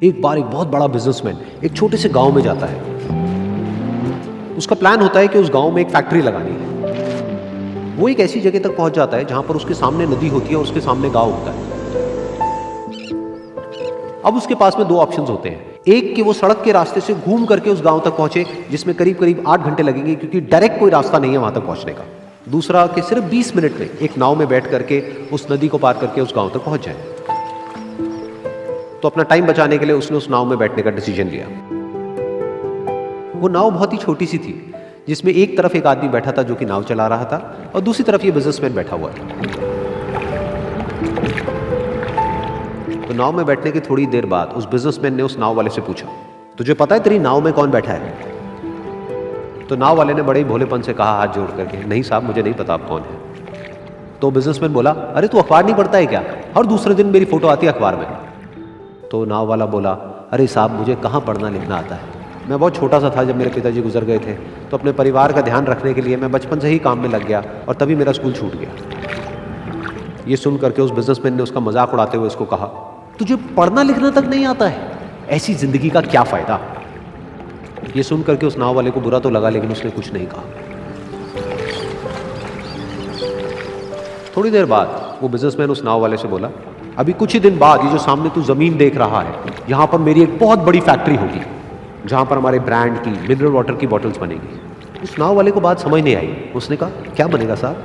एक बार एक बहुत बड़ा बिजनेसमैन एक छोटे से गांव में जाता है। उसका प्लान होता है कि उस गांव में एक फैक्ट्री लगानी है। वो एक ऐसी जगह तक पहुंच जाता है जहां पर उसके सामने नदी होती है और उसके सामने गांव होता है। अब उसके पास में दो ऑप्शंस होते हैं। एक कि वो सड़क के रास्ते से घूम करके उस गांव तक पहुंचे, जिसमें करीब करीब 8 घंटे लगेंगे, क्योंकि डायरेक्ट कोई रास्ता नहीं है वहां तक पहुंचने का। दूसरा कि सिर्फ 20 मिनट में एक नाव में बैठ करके उस नदी को पार करके उस गांव तक पहुंच जाए। तो अपना टाइम बचाने के लिए उसने उस नाव में बैठने का डिसीजन लिया। वो नाव बहुत ही छोटी सी थी, जिसमें एक तरफ एक आदमी बैठा था जो कि नाव चला रहा था और दूसरी तरफ ये बिजनेसमैन बैठा हुआ था। तो नाव में बैठने की थोड़ी देर बाद उस बिजनेसमैन ने उस नाव वाले से पूछा, तुझे पता है तेरी नाव में कौन बैठा है? तो नाव वाले ने बड़े ही भोलेपन से कहा हाथ जोड़ करके, नहीं साहब मुझे नहीं पता आप कौन है। तो बिजनेसमैन बोला, अरे तू अखबार नहीं पढ़ता है क्या? हर दूसरे दिन मेरी फोटो आती है अखबार में। तो नाव वाला बोला, अरे साहब मुझे कहाँ पढ़ना लिखना आता है, मैं बहुत छोटा सा था जब मेरे पिताजी गुजर गए थे, तो अपने परिवार का ध्यान रखने के लिए मैं बचपन से ही काम में लग गया और तभी मेरा स्कूल छूट गया। ये सुन करके उस बिजनेसमैन ने उसका मजाक उड़ाते हुए उसको कहा, तुझे पढ़ना लिखना तक नहीं आता है, ऐसी जिंदगी का क्या फायदा? ये सुन करके उस नाव वाले को बुरा तो लगा, लेकिन उसने कुछ नहीं कहा। थोड़ी देर बाद वो बिजनेसमैन उस नाव वाले से बोला, अभी कुछ ही दिन बाद ये जो सामने तू जमीन देख रहा है, यहां पर मेरी एक बहुत बड़ी फैक्ट्री होगी जहां पर हमारे ब्रांड की मिनरल वाटर की बॉटल्स बनेगी। उस नाव वाले को बात समझ नहीं आई। उसने कहा, क्या बनेगा साहब?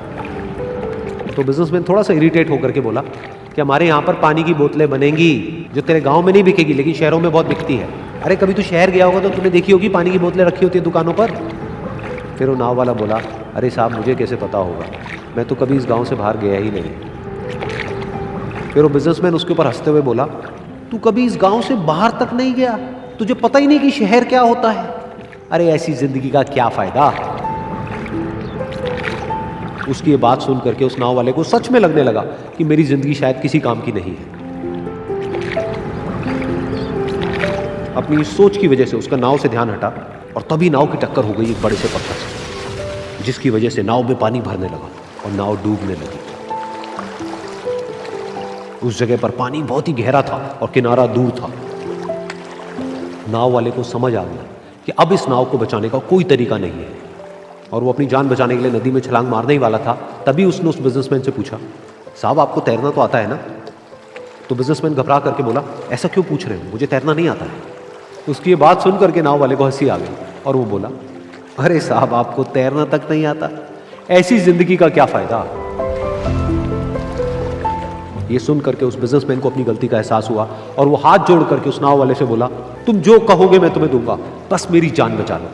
तो बिजनेसमैन थोड़ा सा इरिटेट होकर के बोला कि हमारे यहाँ पर पानी की बोतलें बनेंगी जो तेरे गांव में नहीं बिकेगी, लेकिन शहरों में बहुत बिकती है। अरे कभी तू शहर गया होगा तो तूने देखी होगी पानी की बोतलें रखी होती है दुकानों पर। फिर वो नाव वाला बोला, अरे साहब मुझे कैसे पता होगा, मैं तो कभी इस गाँव से बाहर गया ही नहीं। फिर वो बिजनेसमैन उसके ऊपर हंसते हुए बोला, तू कभी इस गांव से बाहर तक नहीं गया, तुझे पता ही नहीं कि शहर क्या होता है? अरे ऐसी जिंदगी का क्या फायदा? उसकी ये बात सुन करके उस नाव वाले को सच में लगने लगा कि मेरी जिंदगी शायद किसी काम की नहीं है। अपनी इस सोच की वजह से उसका नाव से ध्यान हटा और तभी नाव की टक्कर हो गई एक बड़े से पत्थर से, जिसकी वजह से नाव में पानी भरने लगा और नाव डूबने लगी। उस जगह पर पानी बहुत ही गहरा था और किनारा दूर था। नाव वाले को समझ आ गया कि अब इस नाव को बचाने का कोई तरीका नहीं है और वो अपनी जान बचाने के लिए नदी में छलांग मारने ही वाला था। तभी उसने उस बिजनेसमैन से पूछा, साहब आपको तैरना तो आता है ना? तो बिजनेसमैन घबरा करके बोला, ऐसा क्यों पूछ रहे हो, मुझे तैरना नहीं आता है। उसकी ये बात सुन करके नाव वाले को हंसी आ गई और वो बोला, अरे साहब आपको तैरना तक नहीं आता, ऐसी जिंदगी का क्या फायदा? ये सुन करके उस बिजनेसमैन को अपनी गलती का एहसास हुआ और वो हाथ जोड़ करके उस नाव वाले से बोला, तुम जो कहोगे मैं तुम्हें दूंगा, बस मेरी जान बचा लो।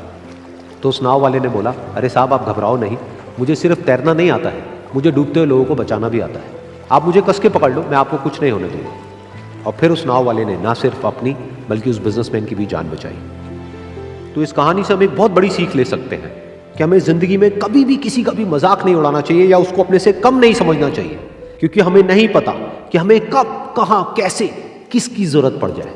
तो उस नाव वाले ने बोला, अरे साहब आप घबराओ नहीं, मुझे सिर्फ तैरना नहीं आता है, मुझे डूबते हुए लोगों को बचाना भी आता है। आप मुझे कस के पकड़ लो, मैं आपको कुछ नहीं होने दूंगा। और फिर उस नाव वाले ने ना सिर्फ अपनी बल्कि उस बिजनेसमैन की भी जान बचाई। तो इस कहानी से हम एक बहुत बड़ी सीख ले सकते हैं कि हमें जिंदगी में कभी भी किसी का भी मजाक नहीं उड़ाना चाहिए या उसको अपने से कम नहीं समझना चाहिए, क्योंकि हमें नहीं पता कि हमें कब, कहां, कैसे, किसकी जरूरत पड़ जाए।